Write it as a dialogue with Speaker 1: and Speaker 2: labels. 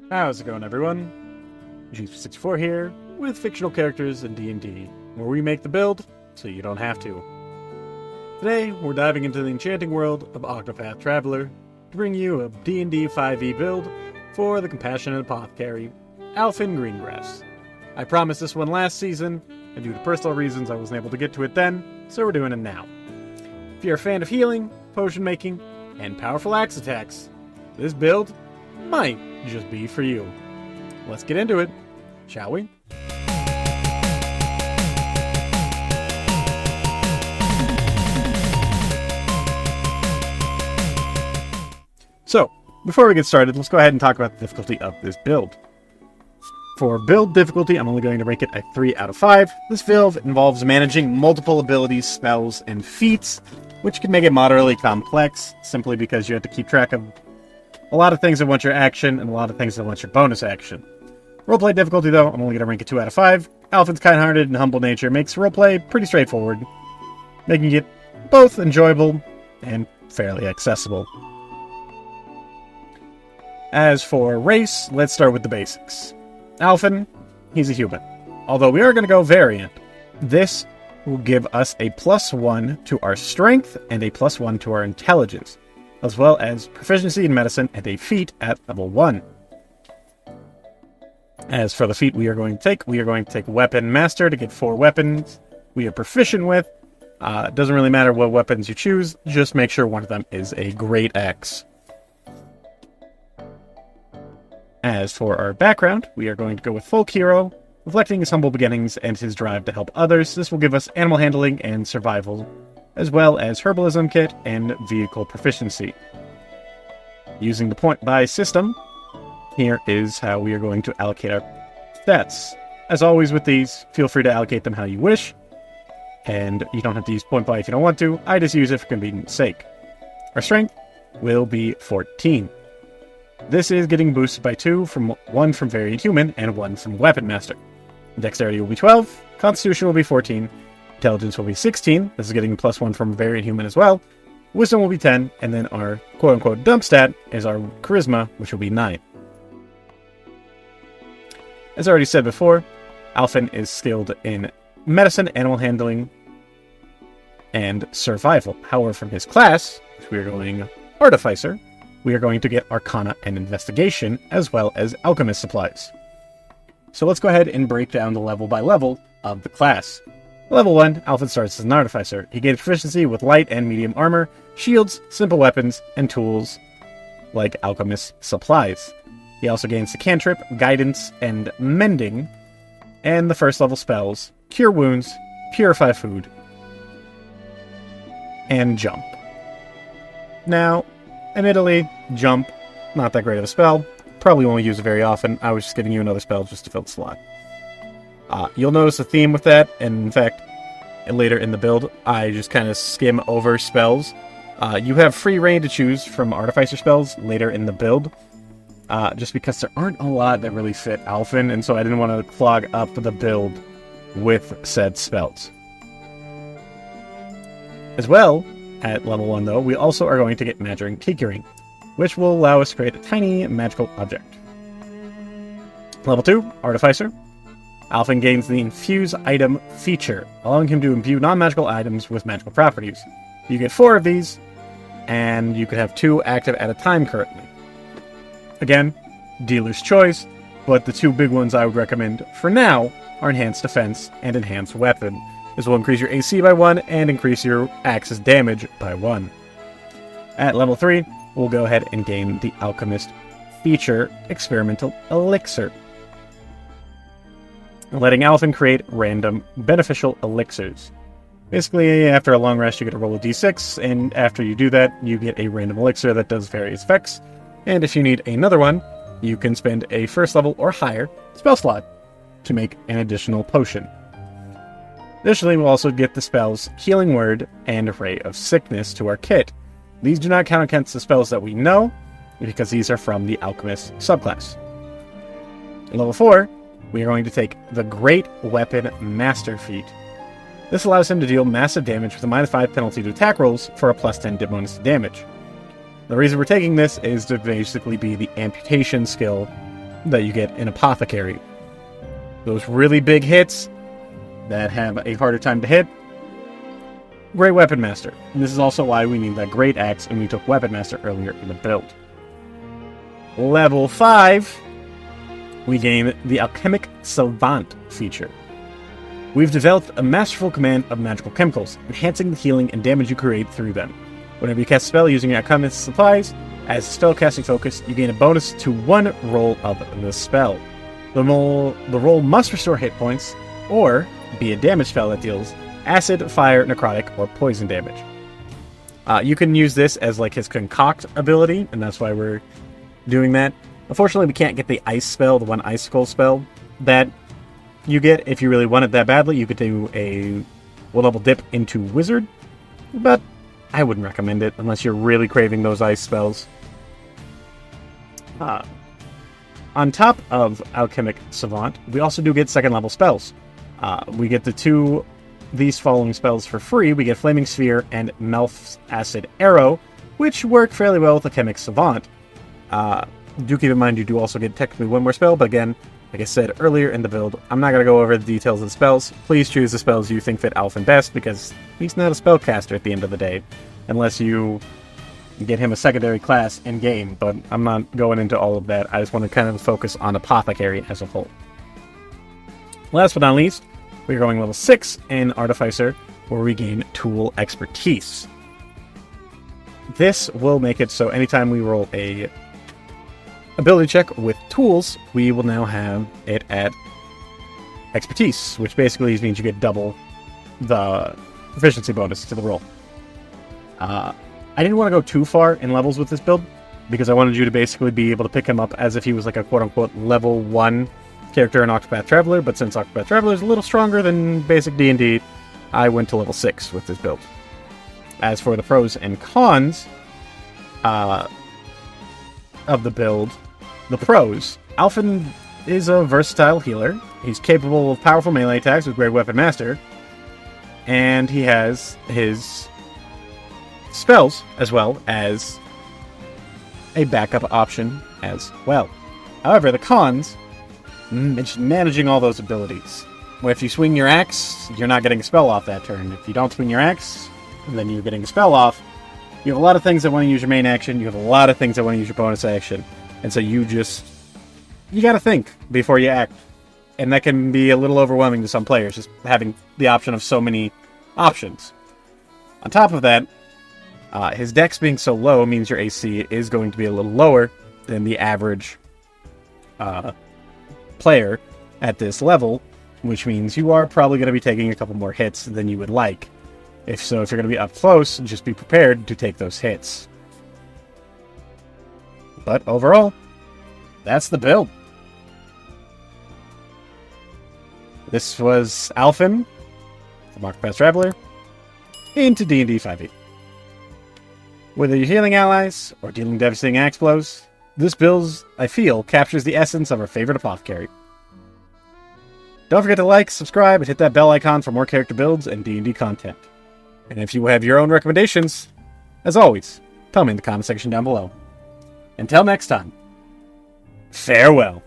Speaker 1: How's it going, everyone? G64 here, with fictional characters in D&D, where we make the build so you don't have to. Today, we're diving into the enchanting world of Octopath Traveler to bring you a D&D 5e build for the compassionate apothecary, Alfyn Greengrass. I promised this one last season, and due to personal reasons I wasn't able to get to it then, so we're doing it now. If you're a fan of healing, potion making, and powerful axe attacks, this build might just be for you. Let's get into it, shall we? So, before we get started, let's go ahead and talk about the difficulty of this build. For build difficulty, I'm only going to rank it at 3 out of 5. This build involves managing multiple abilities, spells, and feats, which can make it moderately complex, simply because you have to keep track of a lot of things that want your action, and a lot of things that want your bonus action. Roleplay difficulty, though, I'm only going to rank it 2 out of 5. Alfyn's kind-hearted and humble nature makes roleplay pretty straightforward, making it both enjoyable and fairly accessible. As for race, let's start with the basics. Alfyn, he's a human. Although we are going to go variant. This will give us a +1 to our strength and a +1 to our intelligence, as well as proficiency in medicine and a feat at level 1. As for the feat we are going to take Weapon Master to get 4 weapons we are proficient with. Doesn't really matter what weapons you choose, just make sure one of them is a great axe. As for our background, we are going to go with Folk Hero, reflecting his humble beginnings and his drive to help others. This will give us animal handling and survival, as well as herbalism kit and vehicle proficiency. Using the point buy system, here is how we are going to allocate our stats. As always with these, feel free to allocate them how you wish, and you don't have to use point buy if you don't want to. I just use it for convenience sake. Our strength will be 14. This is getting boosted by 2, from 1 from Variant Human and 1 from Weapon Master. Dexterity will be 12, Constitution will be 14, Intelligence will be 16, this is getting +1 from Variant Human as well, Wisdom will be 10, and then our quote-unquote dump stat is our Charisma, which will be 9. As I already said before, Alfyn is skilled in Medicine, Animal Handling, and Survival. However, from his class, which we are going Artificer, we are going to get Arcana and Investigation, as well as Alchemist supplies. So let's go ahead and break down the level by level of the class. Level 1, Alfyn starts as an Artificer. He gains proficiency with light and medium armor, shields, simple weapons, and tools like Alchemist supplies. He also gains the Cantrip, Guidance, and Mending, and the first level spells, Cure Wounds, Purify Food, and Jump. Now, admittedly, Jump, not that great of a spell. Probably won't use it very often. I was just giving you another spell just to fill the slot. You'll notice a theme with that, and in fact, later in the build, I just kind of skim over spells. You have free reign to choose from Artificer spells later in the build, just because there aren't a lot that really fit Alfyn, and so I didn't want to clog up the build with said spells. As well, at level 1 though, we also are going to get Magic Tinkering, which will allow us to create a tiny magical object. Level 2, Artificer. Alfyn gains the Infuse Item feature, allowing him to imbue non-magical items with magical properties. You get 4 of these, and you could have 2 active at a time currently. Again, dealer's choice, but the 2 big ones I would recommend for now are Enhanced Defense and Enhanced Weapon. This will increase your AC by 1 and increase your axe's damage by 1. At level 3, we'll go ahead and gain the Alchemist feature, Experimental Elixir, letting Alfyn create random beneficial elixirs. Basically, after a long rest, you get to roll a d6, and after you do that, you get a random elixir that does various effects, and if you need another one, you can spend a first level or higher spell slot to make an additional potion. Additionally, we'll also get the spells Healing Word and Ray of Sickness to our kit. These do not count against the spells that we know, because these are from the Alchemist subclass. At level 4, we are going to take the Great Weapon Master feat. This allows him to deal massive damage with a -5 penalty to attack rolls for a +10 bonus to damage. The reason we're taking this is to basically be the amputation skill that you get in Apothecary. Those really big hits that have a harder time to hit, Great Weapon Master. And this is also why we need that Great Axe, and we took Weapon Master earlier in the build. Level 5, we gain the Alchemic Savant feature. We've developed a masterful command of magical chemicals, enhancing the healing and damage you create through them. Whenever you cast a spell using your alchemist supplies, as a spellcasting focus, you gain a bonus to one roll of the spell. The roll must restore hit points, or be a damage spell that deals acid, fire, necrotic, or poison damage. You can use this as like his concoct ability, and that's why we're doing that. Unfortunately, we can't get the ice spell, the one icicle spell that you get. If you really want it that badly, you could do a 1-level dip into wizard, but I wouldn't recommend it unless you're really craving those ice spells. On top of Alchemic Savant, we also do get 2nd level spells. We get these following spells for free. We get Flaming Sphere and Melf's Acid Arrow, which work fairly well with Alchemic Savant. Do keep in mind you do also get technically one more spell, but again, like I said earlier in the build, I'm not going to go over the details of the spells. Please choose the spells you think fit Alfyn best, because he's not a spellcaster at the end of the day, unless you get him a secondary class in-game, but I'm not going into all of that. I just want to kind of focus on Apothecary as a whole. Last but not least, we're going level 6 in Artificer, where we gain Tool Expertise. This will make it so anytime we roll a ability check with tools, we will now have it at Expertise, which basically means you get double the proficiency bonus to the roll. I didn't want to go too far in levels with this build, because I wanted you to basically be able to pick him up as if he was like a quote-unquote level 1 character in Octopath Traveler, but since Octopath Traveler is a little stronger than basic D&D, I went to level 6 with this build. As for the pros and cons of the build, the pros, Alfyn is a versatile healer. He's capable of powerful melee attacks with Great Weapon Master, and he has his spells as well as a backup option as well. However, the cons, it's managing all those abilities. Well, if you swing your axe, you're not getting a spell off that turn. If you don't swing your axe, then you're getting a spell off. You have a lot of things that want to use your main action. You have a lot of things that want to use your bonus action. And so you gotta think before you act. And that can be a little overwhelming to some players, just having the option of so many options. On top of that, his dex being so low means your AC is going to be a little lower than the average player at this level, which means you are probably going to be taking a couple more hits than you would like. If you're going to be up close, just be prepared to take those hits. But overall, that's the build. This was Alfyn from Octopath Traveler into D&D 5e. Whether you're healing allies or dealing devastating axe blows, this build, I feel, captures the essence of our favorite apothecary. Don't forget to like, subscribe, and hit that bell icon for more character builds and D&D content. And if you have your own recommendations, as always, tell me in the comment section down below. Until next time, farewell.